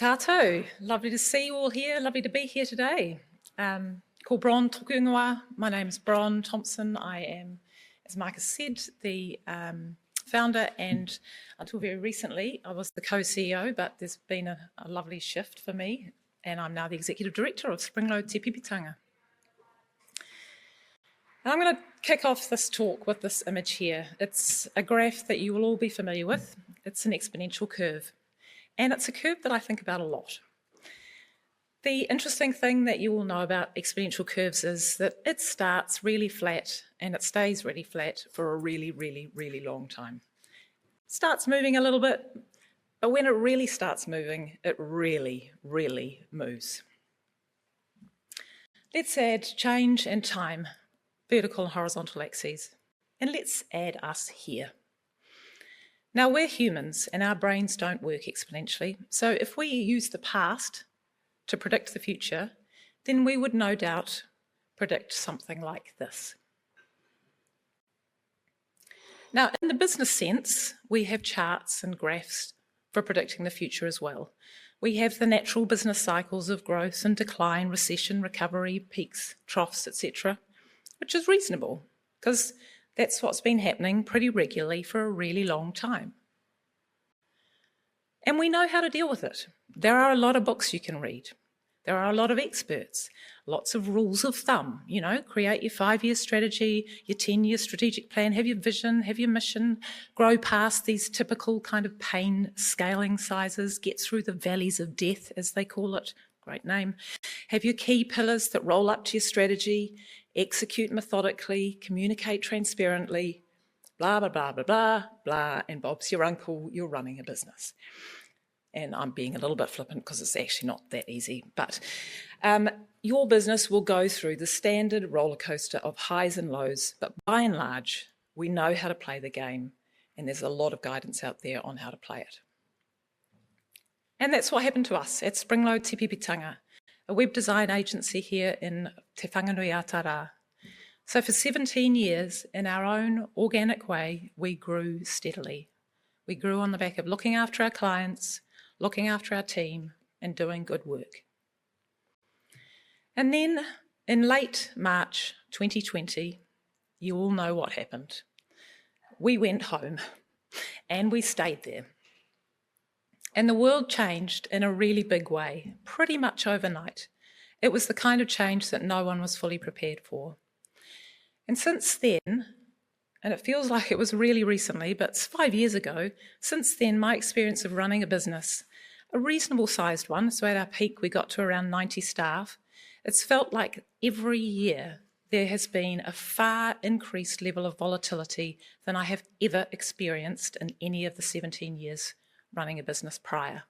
Tātou, lovely to see you all here, lovely to be here today. Ko Bron tōku ingoa. My name is Bron Thompson. I am, as Marcus said, the founder, and until very recently I was the co-CEO, but there's been a lovely shift for me, and I'm now the Executive Director of Springlow Te Pipitanga. And I'm going to kick off this talk with this image here. It's a graph that you will all be familiar with. It's an exponential curve. And it's a curve that I think about a lot. The interesting thing that you all know about exponential curves is that it starts really flat and it stays really flat for a really, really, really long time. It starts moving a little bit, but when it really starts moving, it really, really moves. Let's add change and time, vertical and horizontal axes, and let's add us here. Now, we're humans and our brains don't work exponentially, so if we use the past to predict the future, then we would no doubt predict something like this. Now, in the business sense, we have charts and graphs for predicting the future as well. We have the natural business cycles of growth and decline, recession, recovery, peaks, troughs, etc., which is reasonable because that's what's been happening pretty regularly for a really long time. And we know how to deal with it. There are a lot of books you can read. There are a lot of experts, lots of rules of thumb, create your 5-year strategy, your 10-year strategic plan, have your vision, have your mission, grow past these typical kind of pain scaling sizes, get through the valleys of death, as they call it, great name, have your key pillars that roll up to your strategy, execute methodically, communicate transparently, blah, blah, blah, blah, blah, blah, and Bob's your uncle, you're running a business. And I'm being a little bit flippant because it's actually not that easy, but your business will go through the standard roller coaster of highs and lows, but by and large, we know how to play the game, and there's a lot of guidance out there on how to play it. And that's what happened to us at Springlow Te Pipitanga, a web design agency here in Te Whanganui Aotearoa. So for 17 years, in our own organic way, we grew steadily. We grew on the back of looking after our clients, looking after our team, and doing good work. And then in late March 2020, you all know what happened. We went home and we stayed there. And the world changed in a really big way, pretty much overnight. It was the kind of change that no one was fully prepared for. And since then, and it feels like it was really recently, but it's 5 years ago, since then my experience of running a business, a reasonable sized one, so at our peak we got to around 90 staff, it's felt like every year there has been a far increased level of volatility than I have ever experienced in any of the 17 years running a business prior.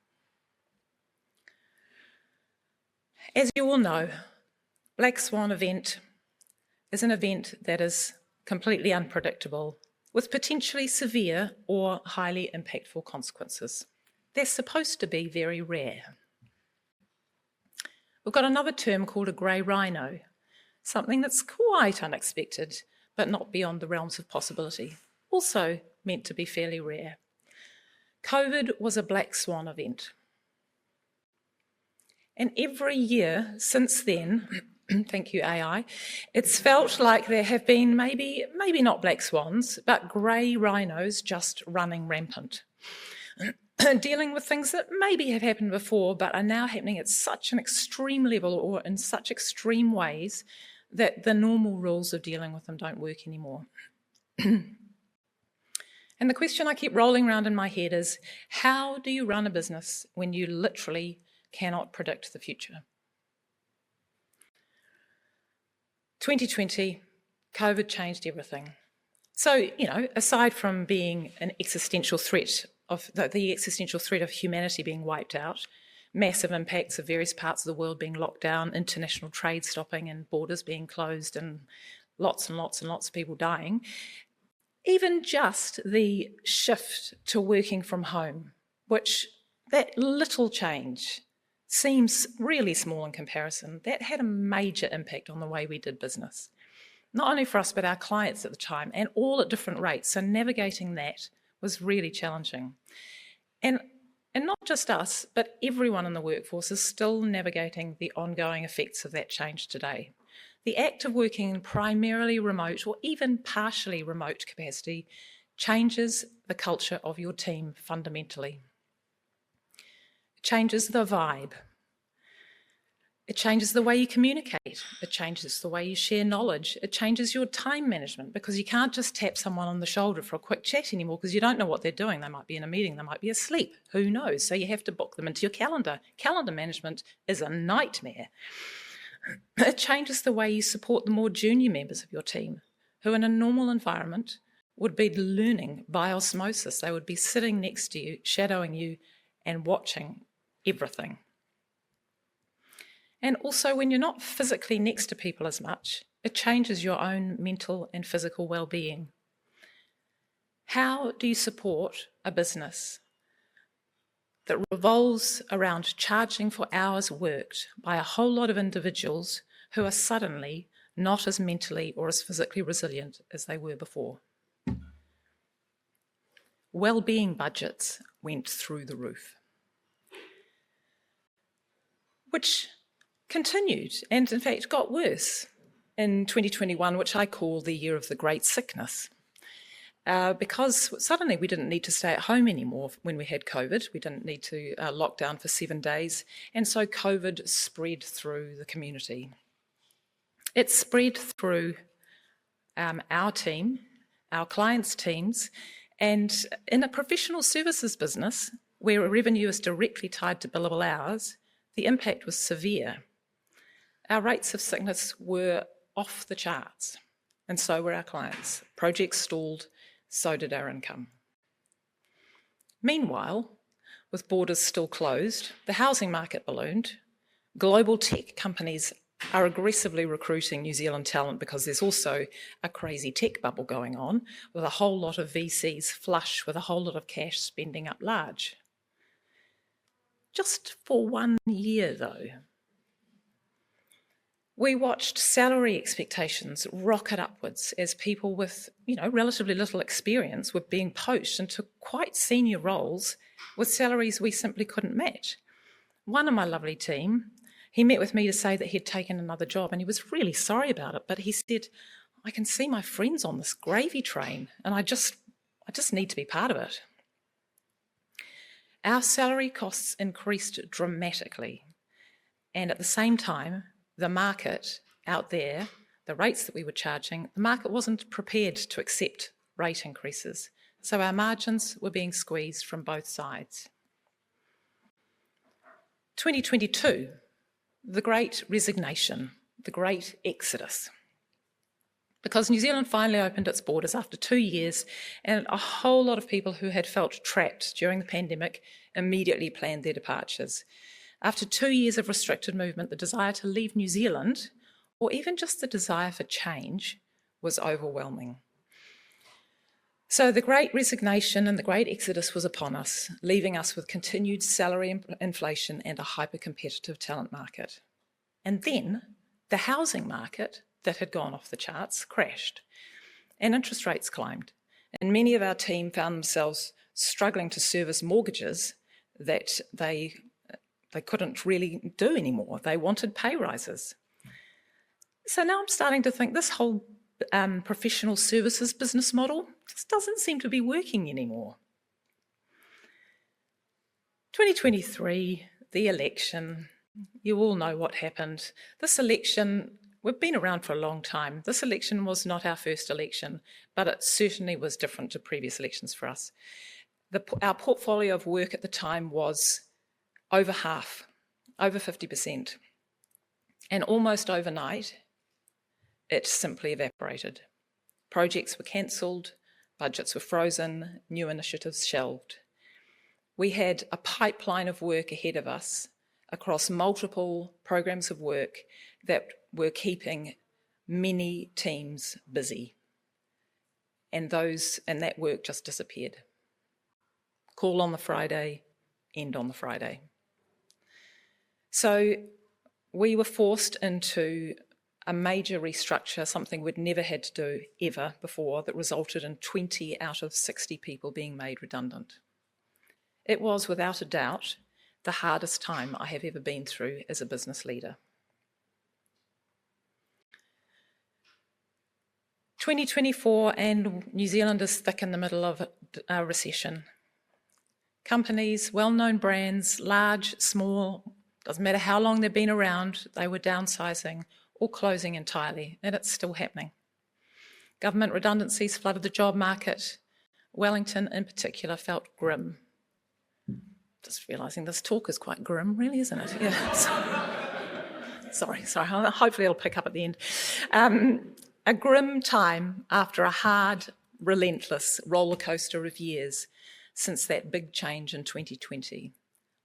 As you all know, Black Swan event is an event that is completely unpredictable with potentially severe or highly impactful consequences. They're supposed to be very rare. We've got another term called a grey rhino, something that's quite unexpected but not beyond the realms of possibility, also meant to be fairly rare. COVID was a black swan event. And every year since then, thank you AI, it's felt like there have been maybe not black swans, but grey rhinos just running rampant, dealing with things that maybe have happened before but are now happening at such an extreme level or in such extreme ways that the normal rules of dealing with them don't work anymore. And the question I keep rolling around in my head is, how do you run a business when you literally cannot predict the future? 2020, COVID changed everything. So, aside from being an existential threat of the existential threat of humanity being wiped out, massive impacts of various parts of the world being locked down, international trade stopping and borders being closed and lots and lots and lots of people dying, even just the shift to working from home, which that little change seems really small in comparison, that had a major impact on the way we did business. Not only for us, but our clients at the time, and all at different rates. So navigating that was really challenging. And And not just us, but everyone in the workforce is still navigating the ongoing effects of that change today. The act of working in primarily remote or even partially remote capacity changes the culture of your team fundamentally. It changes the vibe. It changes the way you communicate. It changes the way you share knowledge. It changes your time management, because you can't just tap someone on the shoulder for a quick chat anymore, because you don't know what they're doing. They might be in a meeting, they might be asleep, who knows? So you have to book them into your calendar. Calendar management is a nightmare. It changes the way you support the more junior members of your team, who in a normal environment would be learning by osmosis. They would be sitting next to you, shadowing you, and watching everything. And also, when you're not physically next to people as much, it changes your own mental and physical well-being. How do you support a business that revolves around charging for hours worked by a whole lot of individuals who are suddenly not as mentally or as physically resilient as they were before? Well-being budgets went through the roof, which continued and in fact got worse in 2021, which I call the year of the great sickness. Because suddenly we didn't need to stay at home anymore when we had COVID. We didn't need to lock down for 7 days. And so COVID spread through the community. It spread through our team, our clients' teams, and in a professional services business where revenue is directly tied to billable hours, the impact was severe. Our rates of sickness were off the charts, and so were our clients. Projects stalled, so did our income. Meanwhile, with borders still closed, the housing market ballooned. Global tech companies are aggressively recruiting New Zealand talent because there's also a crazy tech bubble going on, with a whole lot of VCs flush with a whole lot of cash spending up large. Just for 1 year, though, we watched salary expectations rocket upwards as people with, relatively little experience were being poached into quite senior roles with salaries we simply couldn't match. One of my lovely team, he met with me to say that he'd taken another job and he was really sorry about it, but he said, I can see my friends on this gravy train and I just need to be part of it. Our salary costs increased dramatically, and at the same time, the market out there, the rates that we were charging, the market wasn't prepared to accept rate increases. So our margins were being squeezed from both sides. 2022, the great resignation, the great exodus. Because New Zealand finally opened its borders after 2 years, and a whole lot of people who had felt trapped during the pandemic immediately planned their departures. After 2 years of restricted movement, the desire to leave New Zealand, or even just the desire for change, was overwhelming. So the great resignation and the great exodus was upon us, leaving us with continued salary inflation and a hyper-competitive talent market. And then the housing market that had gone off the charts crashed, and interest rates climbed. And many of our team found themselves struggling to service mortgages that they couldn't really do anymore. They wanted pay rises. So now I'm starting to think this whole professional services business model just doesn't seem to be working anymore. 2023, the election, you all know what happened. This election, we've been around for a long time. This election was not our first election, but it certainly was different to previous elections for us. Our portfolio of work at the time was over half, over 50%. And almost overnight, it simply evaporated. Projects were cancelled, budgets were frozen, new initiatives shelved. We had a pipeline of work ahead of us across multiple programs of work that were keeping many teams busy. And that work just disappeared. Call on the Friday, end on the Friday. So we were forced into a major restructure, something we'd never had to do ever before, that resulted in 20 out of 60 people being made redundant. It was, without a doubt, the hardest time I have ever been through as a business leader. 2024 and New Zealand is thick in the middle of a recession. Companies, well-known brands, large, small, doesn't matter how long they've been around, they were downsizing or closing entirely, and it's still happening. Government redundancies flooded the job market. Wellington in particular felt grim. Just realising this talk is quite grim, really, isn't it? Yeah. Sorry. Hopefully it'll pick up at the end. A grim time after a hard, relentless roller coaster of years since that big change in 2020.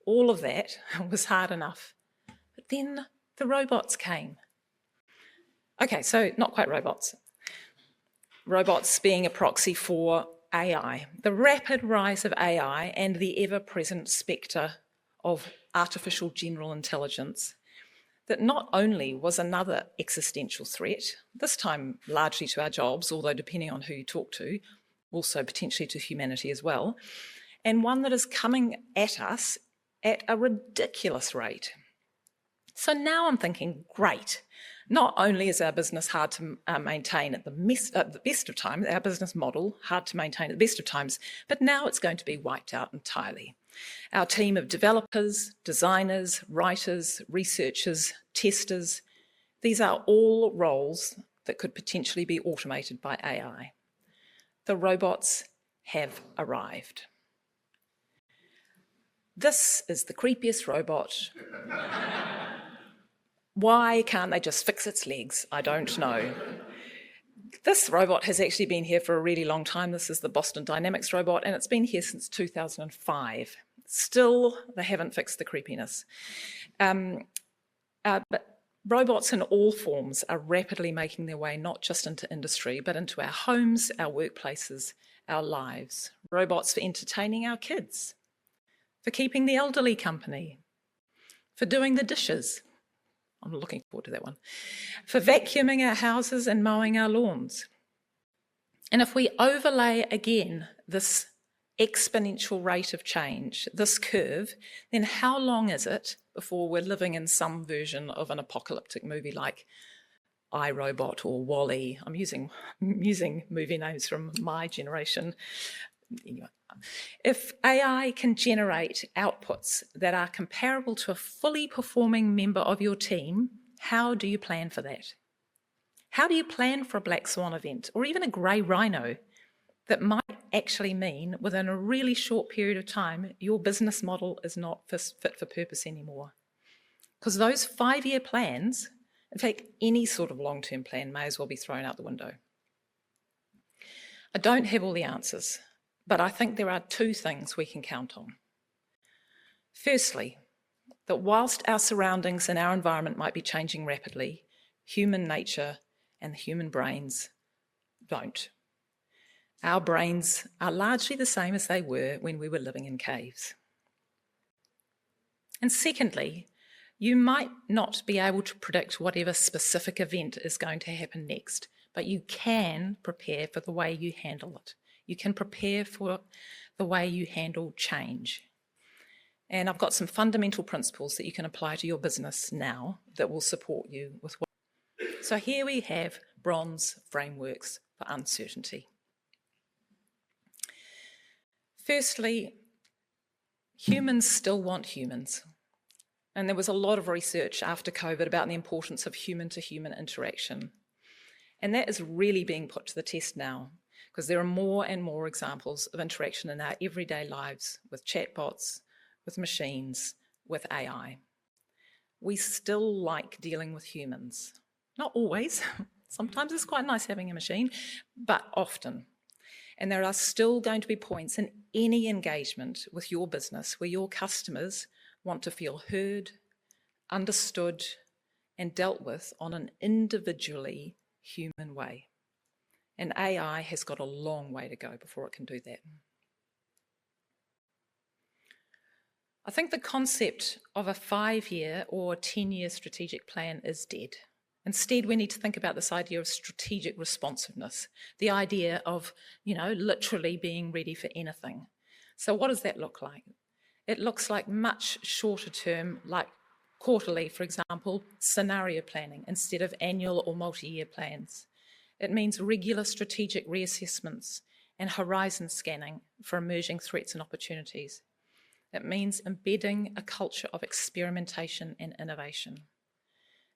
All of that was hard enough. But then the robots came. Okay, so not quite robots. Robots being a proxy for AI. The rapid rise of AI and the ever-present spectre of artificial general intelligence that not only was another existential threat, this time largely to our jobs, although depending on who you talk to, also potentially to humanity as well, and one that is coming at us at a ridiculous rate. So now I'm thinking, great, not only is our business hard to maintain at the best of times, our business model hard to maintain at the best of times, but now it's going to be wiped out entirely. Our team of developers, designers, writers, researchers, testers, these are all roles that could potentially be automated by AI. The robots have arrived. This is the creepiest robot. Why can't they just fix its legs? I don't know. This robot has actually been here for a really long time. This is the Boston Dynamics robot, and it's been here since 2005. Still, they haven't fixed the creepiness. But robots in all forms are rapidly making their way not just into industry, but into our homes, our workplaces, our lives. Robots for entertaining our kids, for keeping the elderly company, for doing the dishes. I'm looking forward to that one. For vacuuming our houses and mowing our lawns. And if we overlay again this exponential rate of change, this curve, then how long is it before we're living in some version of an apocalyptic movie like iRobot or WALL-E? I'm using movie names from my generation. Anyway, if AI can generate outputs that are comparable to a fully performing member of your team, how do you plan for that? How do you plan for a black swan event or even a grey rhino that might actually mean within a really short period of time your business model is not fit for purpose anymore? Because those 5-year plans, in fact, any sort of long-term plan may as well be thrown out the window. I don't have all the answers, but I think there are 2 things we can count on. Firstly, that whilst our surroundings and our environment might be changing rapidly, human nature and the human brains don't. Our brains are largely the same as they were when we were living in caves. And secondly, you might not be able to predict whatever specific event is going to happen next, but you can prepare for the way you handle it. You can prepare for the way you handle change. And I've got some fundamental principles that you can apply to your business now that will support you with what. So here we have bronze frameworks for uncertainty. Firstly, humans still want humans. And there was a lot of research after COVID about the importance of human-to-human interaction. And that is really being put to the test now, because there are more and more examples of interaction in our everyday lives with chatbots, with machines, with AI. We still like dealing with humans. Not always. Sometimes it's quite nice having a machine, but often. And there are still going to be points in any engagement with your business where your customers want to feel heard, understood, and dealt with on an individually human way. And AI has got a long way to go before it can do that. I think the concept of a 5-year or 10-year strategic plan is dead. Instead, we need to think about this idea of strategic responsiveness, the idea of, literally being ready for anything. So what does that look like? It looks like much shorter term, like quarterly, for example, scenario planning instead of annual or multi-year plans. It means regular strategic reassessments and horizon scanning for emerging threats and opportunities. It means embedding a culture of experimentation and innovation.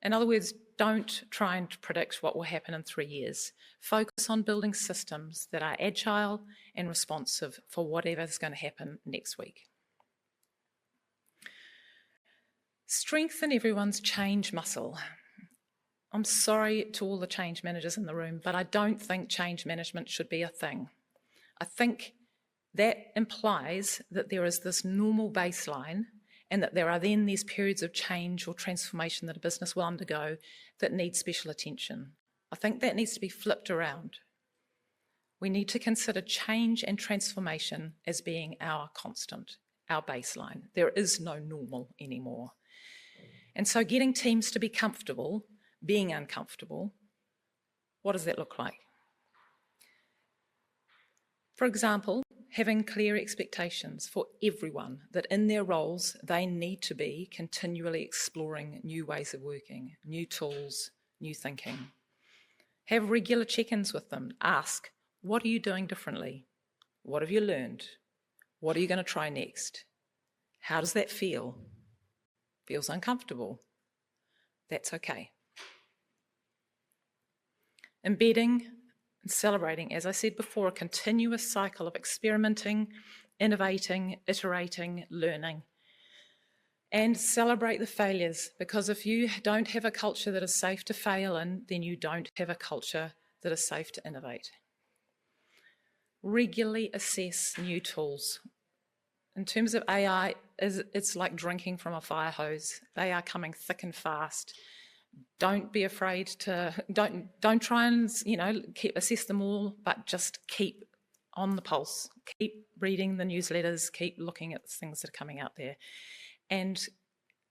In other words, don't try and predict what will happen in 3 years. Focus on building systems that are agile and responsive for whatever is going to happen next week. Strengthen everyone's change muscle. I'm sorry to all the change managers in the room, but I don't think change management should be a thing. I think that implies that there is this normal baseline and that there are then these periods of change or transformation that a business will undergo that need special attention. I think that needs to be flipped around. We need to consider change and transformation as being our constant, our baseline. There is no normal anymore. And so getting teams to be comfortable being uncomfortable, what does that look like? For example, having clear expectations for everyone that in their roles they need to be continually exploring new ways of working, new tools, new thinking. Have regular check-ins with them. Ask, what are you doing differently? What have you learned? What are you going to try next? How does that feel? Feels uncomfortable. That's okay. Embedding and celebrating, as I said before, a continuous cycle of experimenting, innovating, iterating, learning. And celebrate the failures, because if you don't have a culture that is safe to fail in, then you don't have a culture that is safe to innovate. Regularly assess new tools. In terms of AI, it's like drinking from a fire hose. They are coming thick and fast. Don't be afraid to, don't try and, assess them all, but just keep on the pulse. Keep reading the newsletters, keep looking at the things that are coming out there, and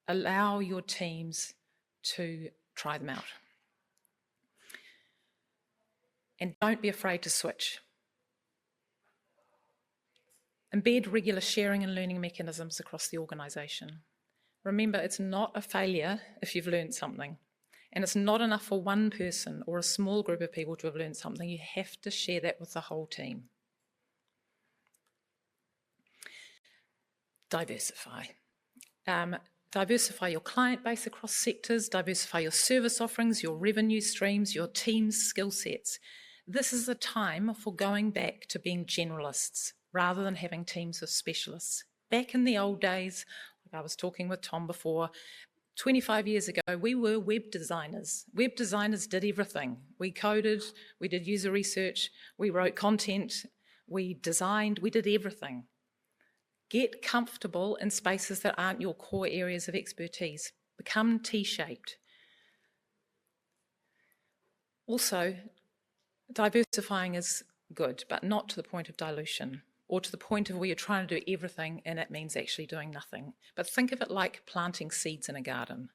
allow your teams to try them out. And don't be afraid to switch. Embed regular sharing and learning mechanisms across the organisation. Remember, it's not a failure if you've learned something. And it's not enough for one person or a small group of people to have learned something. You have to share that with the whole team. Diversify. Diversify your client base across sectors, diversify your service offerings, your revenue streams, your team's skill sets. This is a time for going back to being generalists rather than having teams of specialists. Back in the old days, like I was talking with Tom before, 25 years ago, we were web designers. Web designers did everything. We coded, we did user research, we wrote content, we designed, we did everything. Get comfortable in spaces that aren't your core areas of expertise. Become T-shaped. Also, diversifying is good, but not to the point of dilution, or to the point of where you're trying to do everything and it means actually doing nothing. But think of it like planting seeds in a garden.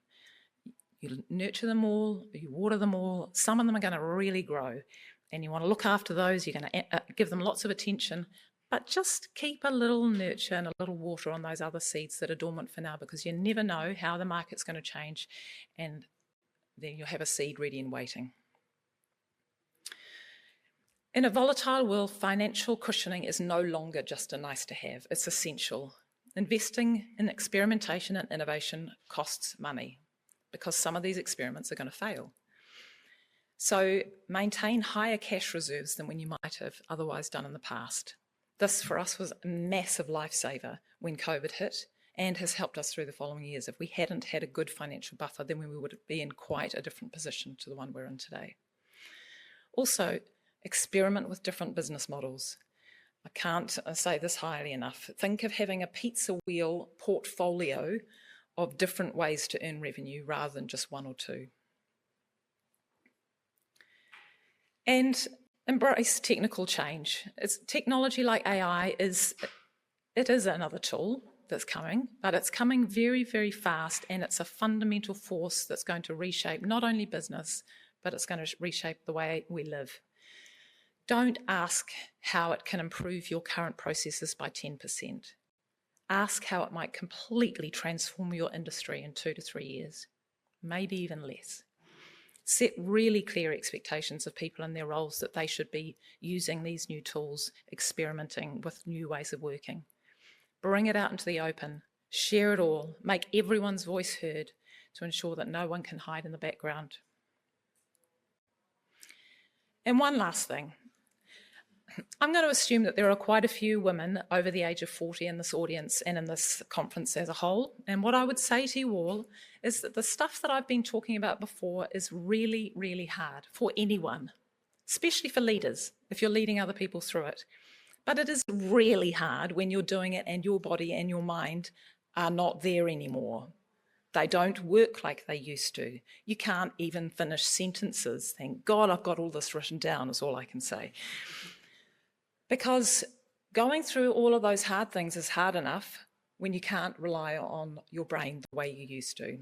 You nurture them all, you water them all, some of them are going to really grow, and you want to look after those, you're going to give them lots of attention, but just keep a little nurture and a little water on those other seeds that are dormant for now, because you never know how the market's going to change, and then you'll have a seed ready and waiting. In a volatile world, financial cushioning is no longer just a nice to have, it's essential. Investing in experimentation and innovation costs money because some of these experiments are going to fail. So maintain higher cash reserves than when you might have otherwise done in the past. This for us was a massive lifesaver when COVID hit and has helped us through the following years. If we hadn't had a good financial buffer, then we would be in quite a different position to the one we're in today. Also, experiment with different business models. I can't say this highly enough. Think of having a pizza wheel portfolio of different ways to earn revenue rather than just one or two. And embrace technical change. Technology like AI is another tool that's coming, but it's coming very, very fast, and it's a fundamental force that's going to reshape not only business, but it's going to reshape the way we live. Don't ask how it can improve your current processes by 10%. Ask how it might completely transform your industry in 2 to 3 years, maybe even less. Set really clear expectations of people in their roles that they should be using these new tools, experimenting with new ways of working. Bring it out into the open, share it all, make everyone's voice heard to ensure that no one can hide in the background. And one last thing. I'm going to assume that there are quite a few women over the age of 40 in this audience and in this conference as a whole. And what I would say to you all is that the stuff that I've been talking about before is really, really hard for anyone, especially for leaders, if you're leading other people through it. But it is really hard when you're doing it and your body and your mind are not there anymore. They don't work like they used to. You can't even finish sentences. Thank God I've got all this written down, is all I can say. Because going through all of those hard things is hard enough when you can't rely on your brain the way you used to.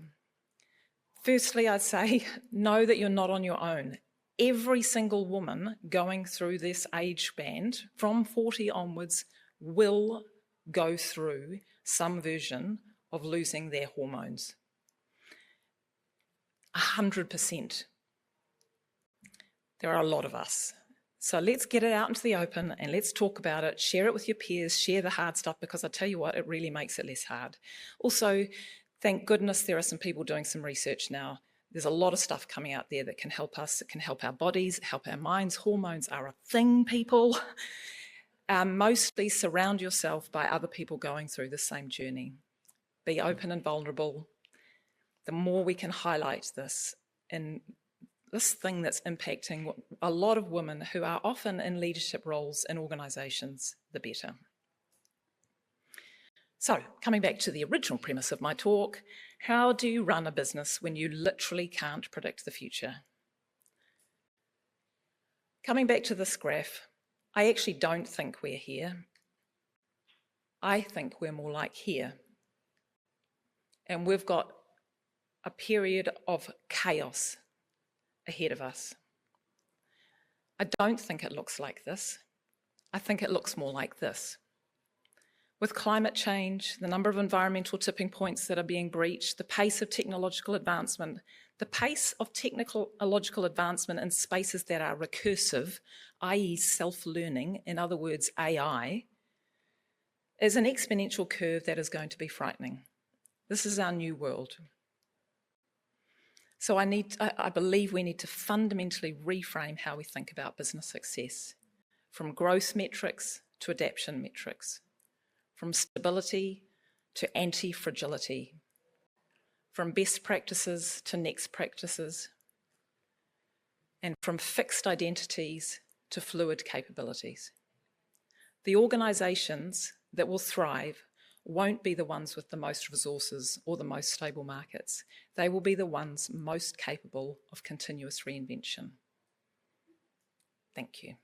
Firstly, I'd say know that you're not on your own. Every single woman going through this age band from 40 onwards will go through some version of losing their hormones. 100%. There are a lot of us. So let's get it out into the open and let's talk about it, share it with your peers, share the hard stuff, because I tell you what, it really makes it less hard. Also, thank goodness there are some people doing some research now. There's a lot of stuff coming out there that can help us, it can help our bodies, help our minds. Hormones are a thing, people. Mostly surround yourself by other people going through the same journey. Be open and vulnerable. The more we can highlight this in this thing that's impacting a lot of women who are often in leadership roles in organisations, the better. So, coming back to the original premise of my talk, how do you run a business when you literally can't predict the future? Coming back to this graph, I actually don't think we're here. I think we're more like here. And we've got a period of chaos ahead of us. I don't think it looks like this. I think it looks more like this. With climate change, the number of environmental tipping points that are being breached, the pace of technological advancement, the pace of technological advancement in spaces that are recursive, i.e. self-learning, in other words, AI, is an exponential curve that is going to be frightening. This is our new world. So I believe we need to fundamentally reframe how we think about business success, from growth metrics to adaptation metrics, from stability to anti-fragility, from best practices to next practices, and from fixed identities to fluid capabilities. The organisations that will thrive won't be the ones with the most resources or the most stable markets. They will be the ones most capable of continuous reinvention. Thank you.